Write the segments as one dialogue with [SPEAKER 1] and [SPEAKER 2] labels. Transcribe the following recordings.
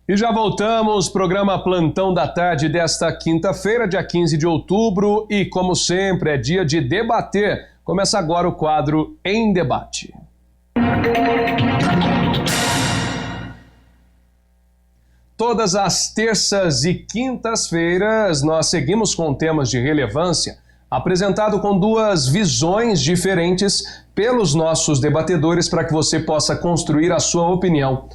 [SPEAKER 1] E já voltamos, programa Plantão da Tarde desta quinta-feira, dia 15 de outubro, e como sempre é dia de debater. Começa agora o quadro Em Debate. Todas as terças e quintas-feiras nós seguimos com temas de relevância, apresentado com duas visões diferentes pelos nossos debatedores para que você possa construir a sua opinião.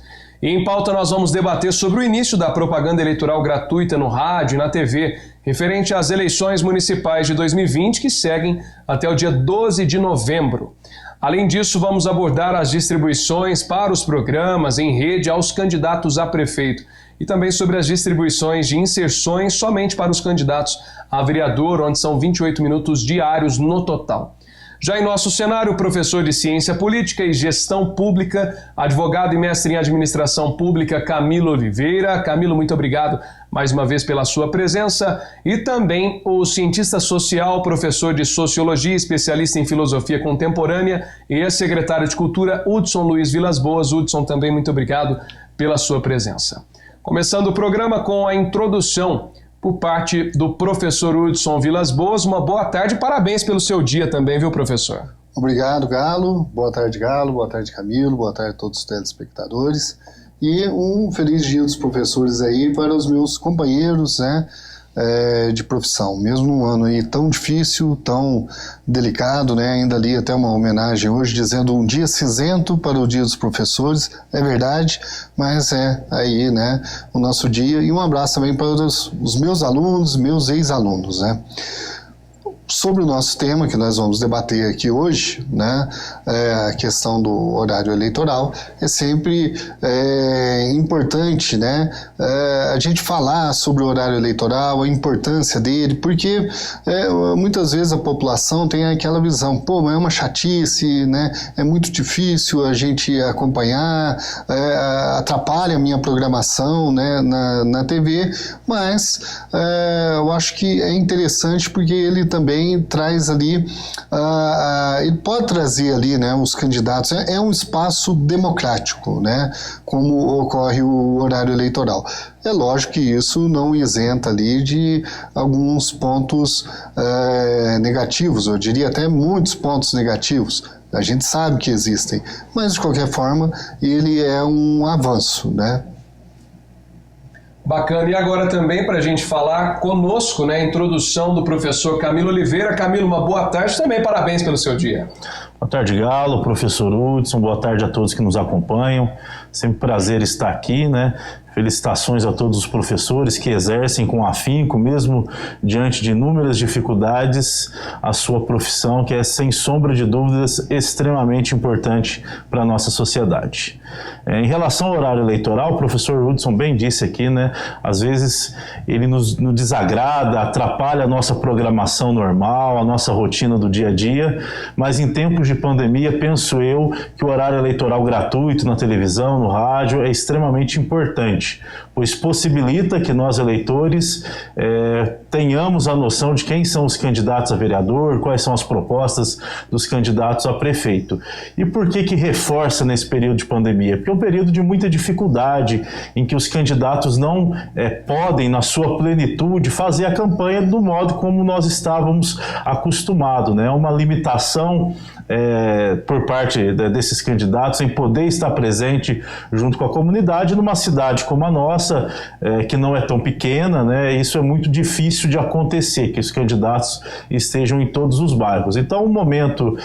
[SPEAKER 1] E em pauta nós vamos debater sobre o início da propaganda eleitoral gratuita no rádio e na TV, referente às eleições municipais de 2020 que seguem até o dia 12 de novembro. Além disso, vamos abordar as distribuições para os programas em rede aos candidatos a prefeito e também sobre as distribuições de inserções somente para os candidatos a vereador, onde são 28 minutos diários no total. Já em nosso cenário, o professor de Ciência Política e Gestão Pública, advogado e mestre em Administração Pública, Camilo Oliveira. Camilo, muito obrigado mais uma vez pela sua presença. E também o cientista social, professor de Sociologia, especialista em Filosofia Contemporânea e ex-secretário de Cultura, Hudson Luiz Vilas Boas. Hudson, também muito obrigado pela sua presença. Começando o programa com a introdução por parte do professor Hudson Vilas Boas. Uma boa tarde e parabéns pelo seu dia também, viu, professor?
[SPEAKER 2] Obrigado, Galo. Boa tarde, Galo. Boa tarde, Camilo. Boa tarde a todos os telespectadores. E um feliz dia dos professores aí para os meus companheiros, né, de profissão. Mesmo num ano aí tão difícil, tão delicado, né, ainda ali até uma homenagem hoje dizendo um dia cinzento para o dia dos professores. É verdade, mas é aí, né, o nosso dia. E um abraço também para os meus alunos, meus ex-alunos, né. Sobre o nosso tema que nós vamos debater aqui hoje, né, a questão do horário eleitoral, é sempre importante, né, a gente falar sobre o horário eleitoral, a importância dele, porque muitas vezes a população tem aquela visão, pô, mas é uma chatice, né, é muito difícil a gente acompanhar, atrapalha a minha programação, né, na TV, mas eu acho que é interessante porque ele também traz ali, ele pode trazer ali, né, os candidatos, é um espaço democrático, né, como ocorre o horário eleitoral. É lógico que isso não isenta ali de alguns pontos negativos, eu diria até muitos pontos negativos. A gente sabe que existem, mas de qualquer forma ele é um avanço, né?
[SPEAKER 1] Bacana. E agora também para a gente falar conosco, né, a introdução do professor Camilo Oliveira. Camilo, uma boa tarde também, parabéns pelo seu dia.
[SPEAKER 3] Boa tarde, Galo, professor Hudson, boa tarde a todos que nos acompanham. Sempre prazer estar aqui, né? Felicitações a todos os professores que exercem com afinco, mesmo diante de inúmeras dificuldades, a sua profissão, que é, sem sombra de dúvidas, extremamente importante para a nossa sociedade. Em relação ao horário eleitoral, o professor Hudson bem disse aqui, né, às vezes ele nos desagrada, atrapalha a nossa programação normal, a nossa rotina do dia a dia, mas em tempos de pandemia, penso eu que o horário eleitoral gratuito na televisão, no rádio, é extremamente importante, pois possibilita que nós, eleitores, tenhamos a noção de quem são os candidatos a vereador, quais são as propostas dos candidatos a prefeito. E por que reforça nesse período de pandemia? Porque é um período de muita dificuldade, em que os candidatos não podem, na sua plenitude, fazer a campanha do modo como nós estávamos acostumados, né? Uma limitação por parte desses candidatos em poder estar presente junto com a comunidade numa cidade como a nossa, que não é tão pequena, né? Isso é muito difícil de acontecer, que os candidatos estejam em todos os bairros. Então, o momento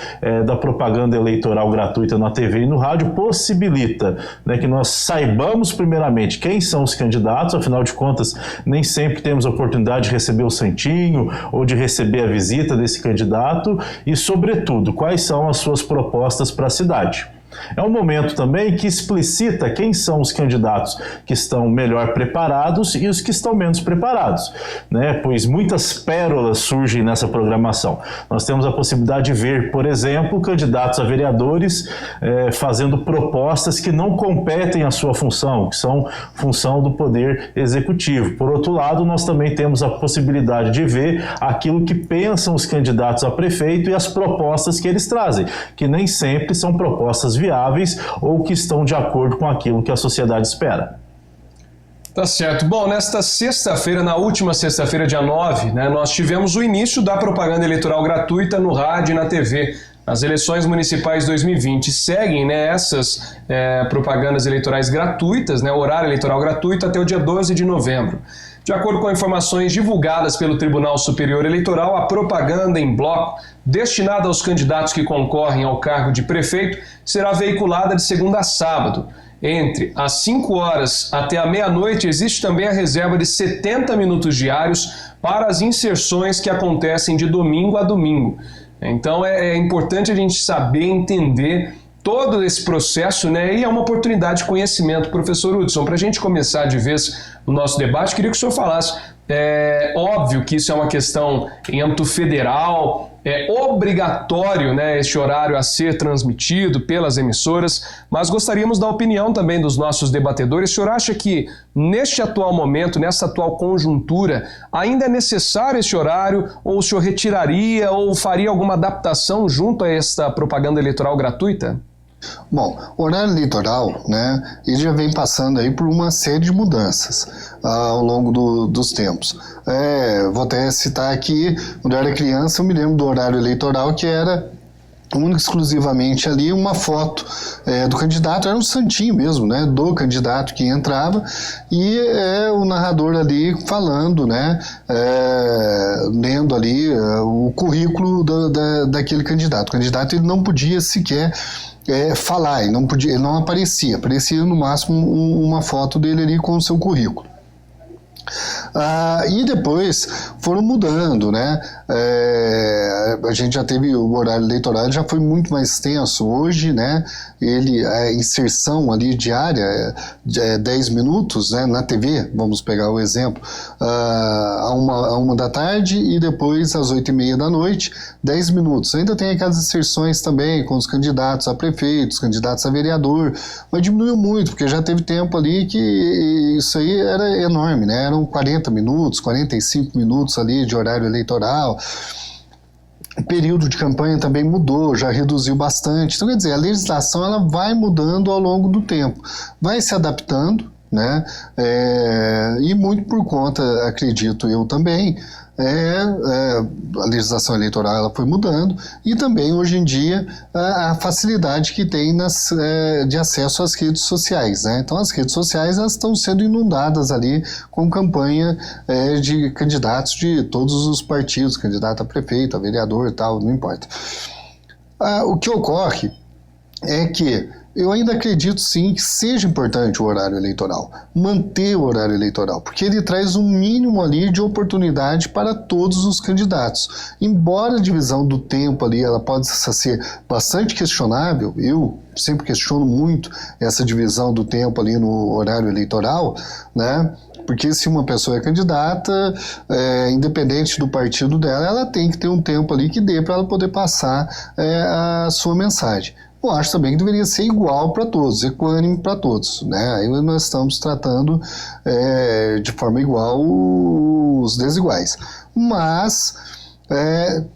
[SPEAKER 3] da propaganda eleitoral gratuita na TV e no rádio possibilita, né, que nós saibamos primeiramente quem são os candidatos, afinal de contas, nem sempre temos a oportunidade de receber o santinho ou de receber a visita desse candidato e, sobretudo, quais são as suas propostas para a cidade. É um momento também que explicita quem são os candidatos que estão melhor preparados e os que estão menos preparados, né? Pois muitas pérolas surgem nessa programação. Nós temos a possibilidade de ver, por exemplo, candidatos a vereadores fazendo propostas que não competem à sua função, que são função do Poder Executivo. Por outro lado, nós também temos a possibilidade de ver aquilo que pensam os candidatos a prefeito e as propostas que eles trazem, que nem sempre são propostas viáveis ou que estão de acordo com aquilo que a sociedade espera.
[SPEAKER 1] Tá certo. Bom, nesta sexta-feira, na última sexta-feira, dia 9, né, nós tivemos o início da propaganda eleitoral gratuita no rádio e na TV. As eleições municipais 2020 seguem, né, essas propagandas eleitorais gratuitas, né, horário eleitoral gratuito até o dia 12 de novembro. De acordo com informações divulgadas pelo Tribunal Superior Eleitoral, a propaganda em bloco destinada aos candidatos que concorrem ao cargo de prefeito será veiculada de segunda a sábado. Entre as 5 horas até a meia-noite, existe também a reserva de 70 minutos diários para as inserções que acontecem de domingo a domingo. Então é importante a gente saber entender todo esse processo, né? E é uma oportunidade de conhecimento. Professor Hudson, para a gente começar de vez o nosso debate, queria que o senhor falasse. É óbvio que isso é uma questão em âmbito federal, é obrigatório, né, este horário a ser transmitido pelas emissoras, mas gostaríamos da opinião também dos nossos debatedores. O senhor acha que neste atual momento, nessa atual conjuntura, ainda é necessário esse horário, ou o senhor retiraria ou faria alguma adaptação junto a esta propaganda eleitoral gratuita?
[SPEAKER 2] Bom, o horário eleitoral, né, ele já vem passando aí por uma série de mudanças ao longo dos tempos. Vou até citar aqui, quando eu era criança, eu me lembro do horário eleitoral que era única exclusivamente ali uma foto do candidato, era um santinho mesmo, né, do candidato que entrava e o narrador ali falando, né, lendo ali o currículo daquele candidato. O candidato ele não podia sequer falar, ele não aparecia no máximo uma foto dele ali com o seu currículo. E depois foram mudando, né? A gente já teve o horário eleitoral, já foi muito mais extenso. Hoje, né? A inserção ali diária é 10 minutos, né? Na TV, vamos pegar o exemplo, a uma da tarde e depois às 8h30 da noite, 10 minutos. Ainda tem aquelas inserções também com os candidatos a prefeitos, candidatos a vereador, mas diminuiu muito, porque já teve tempo ali que isso aí era enorme, né? Eram 40 minutos, 45 minutos ali de horário eleitoral. O período de campanha também mudou, já reduziu bastante. Então, quer dizer, a legislação ela vai mudando ao longo do tempo, vai se adaptando, né? E muito por conta, acredito eu também, a legislação eleitoral ela foi mudando e também hoje em dia a facilidade que tem de acesso às redes sociais, né? Então as redes sociais elas estão sendo inundadas ali com campanha de candidatos de todos os partidos, candidato a prefeito, a vereador e tal, não importa. O que ocorre é que eu ainda acredito sim que seja importante o horário eleitoral, manter o horário eleitoral, porque ele traz um mínimo ali de oportunidade para todos os candidatos. Embora a divisão do tempo ali ela possa ser bastante questionável, eu sempre questiono muito essa divisão do tempo ali no horário eleitoral, né? Porque se uma pessoa é candidata, independente do partido dela, ela tem que ter um tempo ali que dê para ela poder passar a sua mensagem. Eu acho também que deveria ser igual para todos, equânime para todos, né? Aí nós estamos tratando de forma igual os desiguais. Mas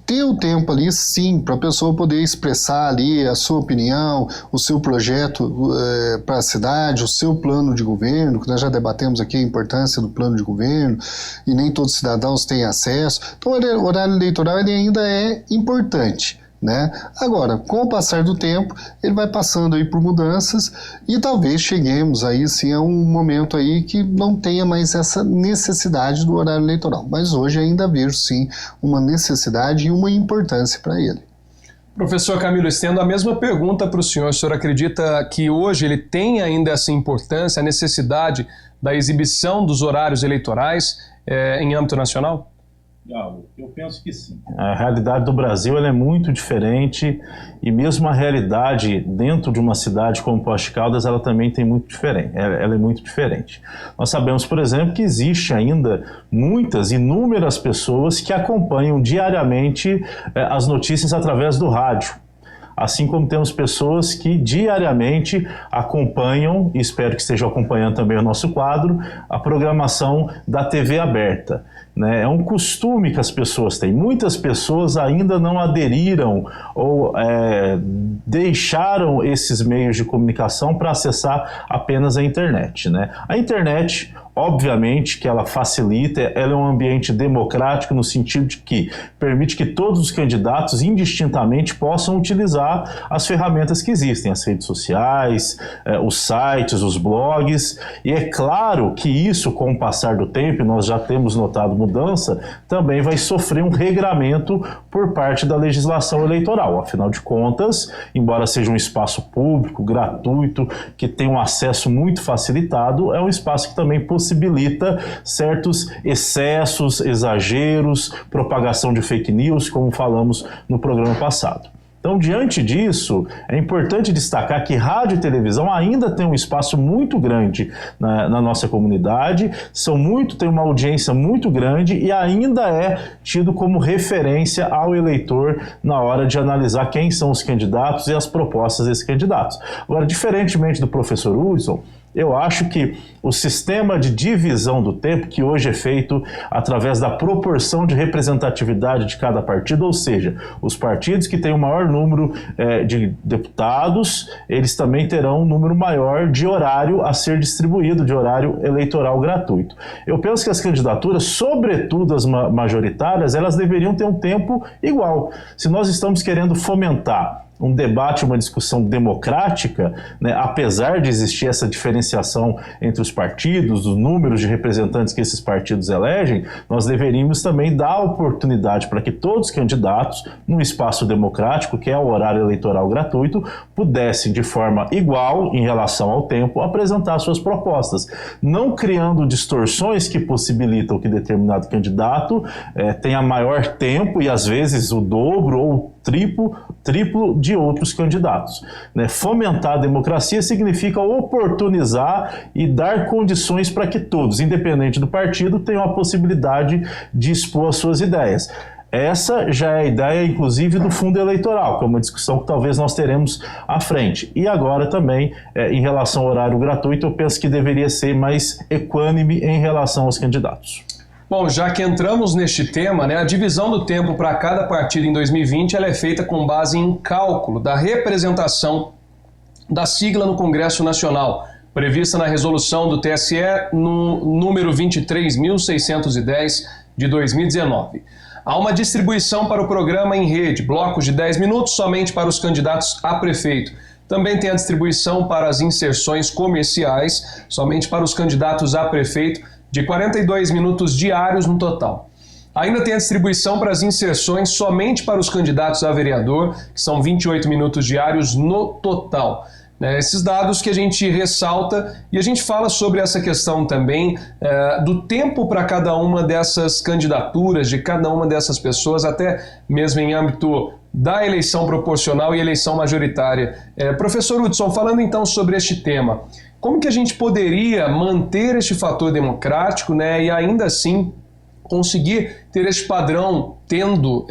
[SPEAKER 2] ter o tempo ali, sim, para a pessoa poder expressar ali a sua opinião, o seu projeto para a cidade, o seu plano de governo, que nós já debatemos aqui a importância do plano de governo, e nem todos os cidadãos têm acesso. Então o horário eleitoral ele ainda é importante, né? Agora, com o passar do tempo, ele vai passando aí por mudanças e talvez cheguemos aí sim a um momento aí que não tenha mais essa necessidade do horário eleitoral. Mas hoje ainda vejo sim uma necessidade e uma importância para ele.
[SPEAKER 1] Professor Camilo, estendo a mesma pergunta para o senhor. O senhor acredita que hoje ele tem ainda essa importância, a necessidade da exibição dos horários eleitorais em âmbito nacional?
[SPEAKER 3] Eu penso que sim. A realidade do Brasil ela é muito diferente e mesmo a realidade dentro de uma cidade como Poços de Caldas ela também tem muito diferente. Ela é muito diferente. Nós sabemos, por exemplo, que existe ainda inúmeras pessoas que acompanham diariamente as notícias através do rádio. Assim como temos pessoas que diariamente acompanham, e espero que estejam acompanhando também o nosso quadro, a programação da TV aberta. É um costume que as pessoas têm. Muitas pessoas ainda não aderiram ou deixaram esses meios de comunicação para acessar apenas a internet. A internet Obviamente que ela facilita, ela é um ambiente democrático no sentido de que permite que todos os candidatos indistintamente possam utilizar as ferramentas que existem, as redes sociais, os sites, os blogs, e é claro que isso, com o passar do tempo, nós já temos notado mudança, também vai sofrer um regramento por parte da legislação eleitoral. Afinal de contas, embora seja um espaço público, gratuito, que tem um acesso muito facilitado, é um espaço que também possibilita certos excessos, exageros, propagação de fake news, como falamos no programa passado. Então, diante disso, é importante destacar que rádio e televisão ainda tem um espaço muito grande na nossa comunidade, tem uma audiência muito grande e ainda é tido como referência ao eleitor na hora de analisar quem são os candidatos e as propostas desses candidatos. Agora, diferentemente do professor Hudson, eu acho que o sistema de divisão do tempo, que hoje é feito através da proporção de representatividade de cada partido, ou seja, os partidos que têm o maior número de deputados, eles também terão um número maior de horário a ser distribuído, de horário eleitoral gratuito. Eu penso que as candidaturas, sobretudo as majoritárias, elas deveriam ter um tempo igual. Se nós estamos querendo fomentar um debate, uma discussão democrática, né, apesar de existir essa diferenciação entre os partidos, os números de representantes que esses partidos elegem, nós deveríamos também dar oportunidade para que todos os candidatos, num espaço democrático, que é o horário eleitoral gratuito, pudessem, de forma igual, em relação ao tempo, apresentar suas propostas, não criando distorções que possibilitam que determinado candidato tenha maior tempo e, às vezes, o dobro ou triplo de outros candidatos. Fomentar a democracia significa oportunizar e dar condições para que todos, independente do partido, tenham a possibilidade de expor as suas ideias. Essa já é a ideia, inclusive, do fundo eleitoral, que é uma discussão que talvez nós teremos à frente. E agora também, em relação ao horário gratuito, eu penso que deveria ser mais equânime em relação aos candidatos.
[SPEAKER 1] Bom, já que entramos neste tema, a divisão do tempo para cada partido em 2020 ela é feita com base em cálculo da representação da sigla no Congresso Nacional, prevista na resolução do TSE no número 23.610 de 2019. Há uma distribuição para o programa em rede, blocos de 10 minutos somente para os candidatos a prefeito. Também tem a distribuição para as inserções comerciais, somente para os candidatos a prefeito, de 42 minutos diários no total. Ainda tem a distribuição para as inserções somente para os candidatos a vereador, que são 28 minutos diários no total. Esses dados que a gente ressalta e a gente fala sobre essa questão também do tempo para cada uma dessas candidaturas, de cada uma dessas pessoas, até mesmo em âmbito da eleição proporcional e eleição majoritária. Professor Hudson, falando então sobre este tema, como que a gente poderia manter este fator democrático, e ainda assim conseguir ter este padrão, tendo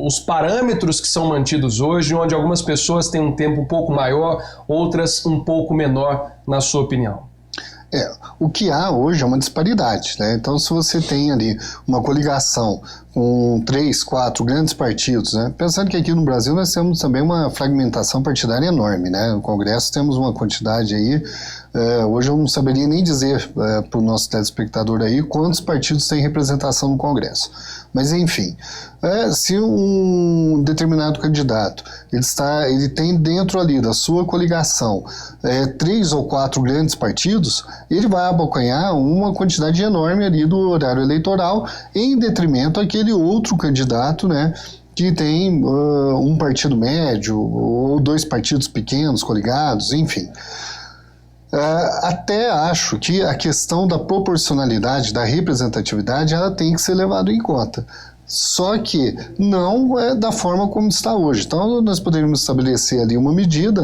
[SPEAKER 1] os parâmetros que são mantidos hoje, onde algumas pessoas têm um tempo um pouco maior, outras um pouco menor, na sua opinião?
[SPEAKER 2] O que há hoje é uma disparidade, Então, se você tem ali uma coligação com 3, 4 grandes partidos, pensando que aqui no Brasil nós temos também uma fragmentação partidária enorme, No Congresso temos uma quantidade aí, hoje eu não saberia nem dizer para o nosso telespectador aí quantos partidos têm representação no Congresso. Mas, enfim, se um determinado candidato ele tem dentro ali da sua coligação 3 ou 4 grandes partidos, ele vai abocanhar uma quantidade enorme ali do horário eleitoral em detrimento àquele outro candidato, que tem um partido médio ou 2 partidos pequenos coligados, enfim. Até acho que a questão da proporcionalidade, da representatividade, ela tem que ser levada em conta. Só que não é da forma como está hoje. Então, nós poderíamos estabelecer ali uma medida,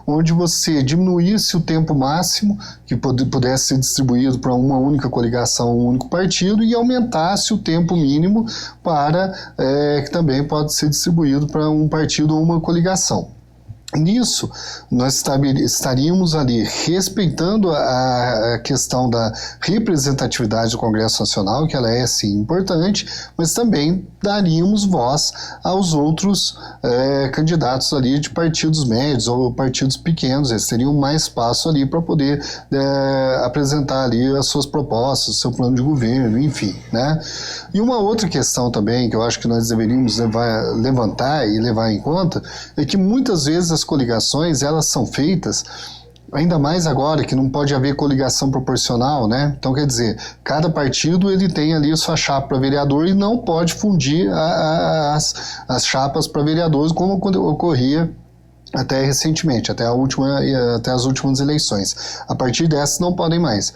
[SPEAKER 2] onde você diminuísse o tempo máximo que pudesse ser distribuído para uma única coligação, um único partido, e aumentasse o tempo mínimo para que também pode ser distribuído para um partido ou uma coligação. Nisso, nós estaríamos ali respeitando a questão da representatividade do Congresso Nacional, que ela é sim importante, mas também daríamos voz aos outros candidatos ali de partidos médios ou partidos pequenos. Eles teriam mais espaço ali para poder apresentar ali as suas propostas, o seu plano de governo, enfim, né? E uma outra questão também que eu acho que nós deveríamos levantar e levar em conta é que muitas vezes as coligações, elas são feitas, ainda mais agora que não pode haver coligação proporcional, né? Então, quer dizer, cada partido ele tem ali a sua chapa para vereador e não pode fundir as chapas para vereadores como ocorria até recentemente, até as últimas eleições. A partir dessas não podem mais.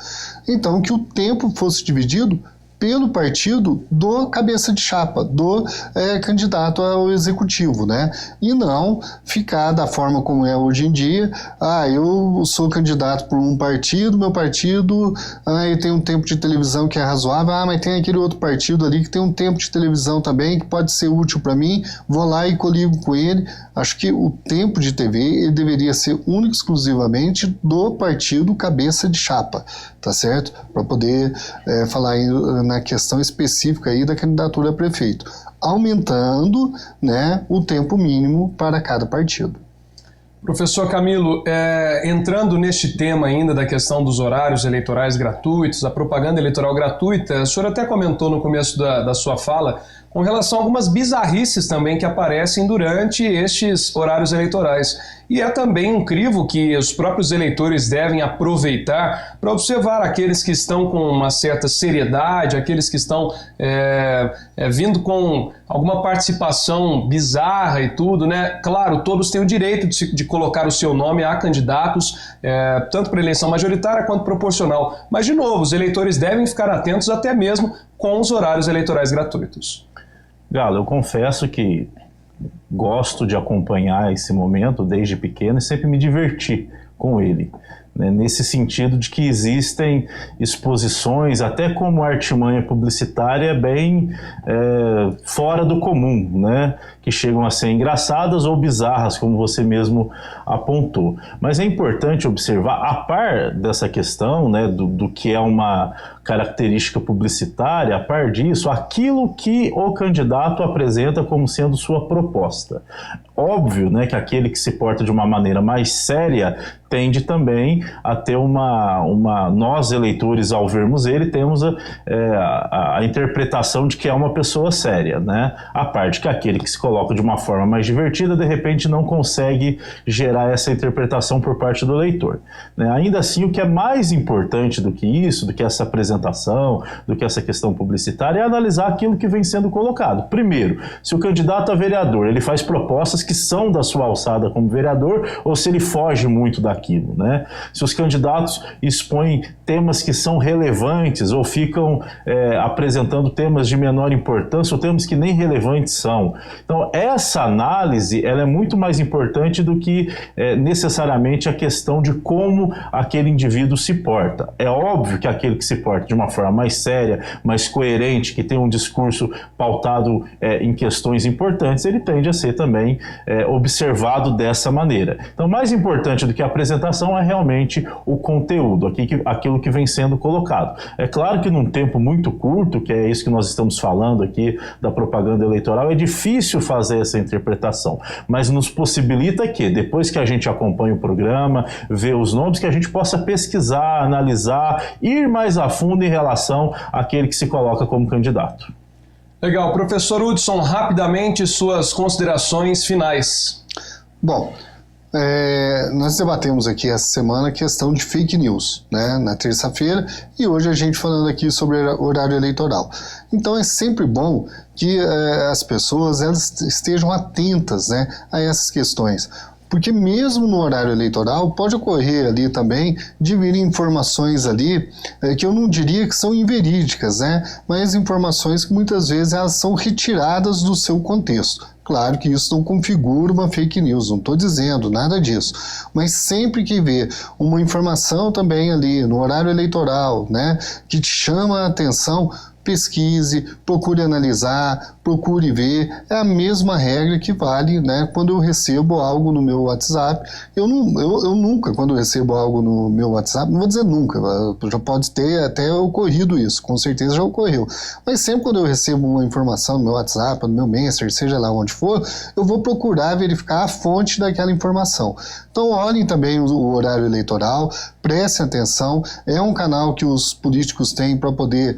[SPEAKER 2] Então, que o tempo fosse dividido pelo partido do cabeça de chapa, do candidato ao executivo, né? E não ficar da forma como é hoje em dia. Eu sou candidato por um partido, meu partido tem um tempo de televisão que é razoável, mas tem aquele outro partido ali que tem um tempo de televisão também que pode ser útil para mim, vou lá e coligo com ele. Acho que o tempo de TV ele deveria ser único e exclusivamente do partido cabeça de chapa, tá certo? Para poder falar na questão específica aí da candidatura a prefeito, aumentando, né, o tempo mínimo para cada partido.
[SPEAKER 1] Professor Camilo, entrando neste tema ainda da questão dos horários eleitorais gratuitos, a propaganda eleitoral gratuita, o senhor até comentou no começo da sua fala com relação a algumas bizarrices também que aparecem durante estes horários eleitorais. E é também um crivo que os próprios eleitores devem aproveitar para observar aqueles que estão com uma certa seriedade, aqueles que estão vindo com alguma participação bizarra e tudo, né? Claro, todos têm o direito de colocar o seu nome a candidatos, tanto para eleição majoritária quanto proporcional. Mas, de novo, os eleitores devem ficar atentos até mesmo com os horários eleitorais gratuitos.
[SPEAKER 3] Galo, eu confesso que gosto de acompanhar esse momento desde pequeno e sempre me diverti com ele, né? Nesse sentido de que existem exposições, até como artimanha publicitária, bem fora do comum, né? Que chegam a ser engraçadas ou bizarras, como você mesmo apontou. Mas é importante observar, a par dessa questão, né, do que é uma característica publicitária, a par disso, aquilo que o candidato apresenta como sendo sua proposta. Óbvio, né, que aquele que se porta de uma maneira mais séria tende também a ter nós eleitores, ao vermos ele, temos a interpretação de que é uma pessoa séria, né? A parte que aquele que se coloca de uma forma mais divertida, de repente não consegue gerar essa interpretação por parte do eleitor, né? Ainda assim, o que é mais importante do que isso, do que essa apresentação, do que essa questão publicitária, é analisar aquilo que vem sendo colocado. Primeiro, se o candidato a vereador ele faz propostas que são da sua alçada como vereador, ou se ele foge muito daquilo, né? Se os candidatos expõem temas que são relevantes ou ficam apresentando temas de menor importância ou temas que nem relevantes são. Então, essa análise ela é muito mais importante do que necessariamente a questão de como aquele indivíduo se porta. É óbvio que aquele que se porta de uma forma mais séria, mais coerente, que tem um discurso pautado em questões importantes, ele tende a ser também observado dessa maneira. Então, mais importante do que a apresentação é realmente o conteúdo, aquilo que vem sendo colocado. É claro que num tempo muito curto, que é isso que nós estamos falando aqui da propaganda eleitoral, é difícil fazer essa interpretação, mas nos possibilita que, depois que a gente acompanha o programa, vê os nomes, que a gente possa pesquisar, analisar, ir mais a fundo em relação àquele que se coloca como candidato.
[SPEAKER 1] Legal. Professor Hudson, rapidamente suas considerações finais.
[SPEAKER 2] Bom, nós debatemos aqui essa semana a questão de fake news, né, na terça-feira, e hoje a gente falando aqui sobre horário eleitoral. Então é sempre bom que as pessoas elas estejam atentas, né, a essas questões. Porque mesmo no horário eleitoral pode ocorrer ali também de vir informações ali que eu não diria que são inverídicas, né? Mas informações que muitas vezes elas são retiradas do seu contexto. Claro que isso não configura uma fake news, não estou dizendo nada disso. Mas sempre que vê uma informação também ali no horário eleitoral, né, que te chama a atenção, pesquise, procure analisar, procure ver. É a mesma regra que vale, né, quando eu recebo algo no meu WhatsApp. Eu nunca, quando eu recebo algo no meu WhatsApp, não vou dizer nunca, já pode ter até ocorrido isso, com certeza já ocorreu. Mas sempre quando eu recebo uma informação no meu WhatsApp, no meu Messenger, seja lá onde for, eu vou procurar verificar a fonte daquela informação. Então olhem também o horário eleitoral, prestem atenção, é um canal que os políticos têm para poder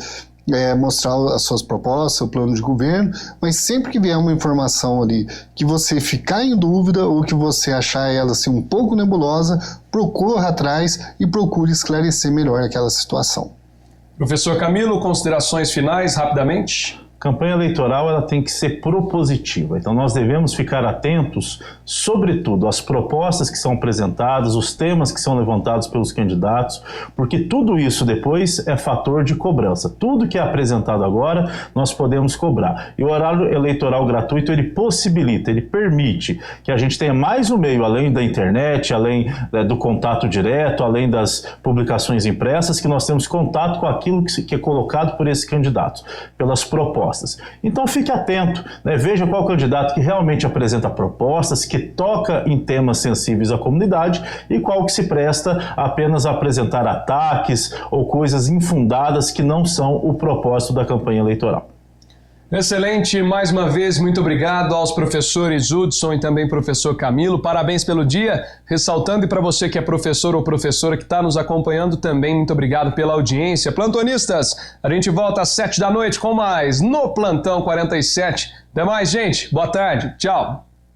[SPEAKER 2] mostrar as suas propostas, o plano de governo, mas sempre que vier uma informação ali que você ficar em dúvida ou que você achar ela assim, um pouco nebulosa, procura atrás e procure esclarecer melhor aquela situação.
[SPEAKER 1] Professor Camilo, considerações finais, rapidamente?
[SPEAKER 3] Campanha eleitoral ela tem que ser propositiva, então nós devemos ficar atentos, sobretudo, às propostas que são apresentadas, os temas que são levantados pelos candidatos, porque tudo isso depois é fator de cobrança. Tudo que é apresentado agora, nós podemos cobrar. E o horário eleitoral gratuito, ele possibilita, ele permite que a gente tenha mais um meio, além da internet, além do contato direto, além das publicações impressas, que nós temos contato com aquilo que é colocado por esses candidatos, pelas propostas. Então fique atento, né? Veja qual candidato que realmente apresenta propostas, que toca em temas sensíveis à comunidade e qual que se presta apenas a apresentar ataques ou coisas infundadas que não são o propósito da campanha eleitoral.
[SPEAKER 1] Excelente, mais uma vez, muito obrigado aos professores Hudson e também professor Camilo, parabéns pelo dia, ressaltando, e para você que é professor ou professora que está nos acompanhando também, muito obrigado pela audiência. Plantonistas, a gente volta às 7 da noite com mais no Plantão 47. Até mais, gente, boa tarde, tchau.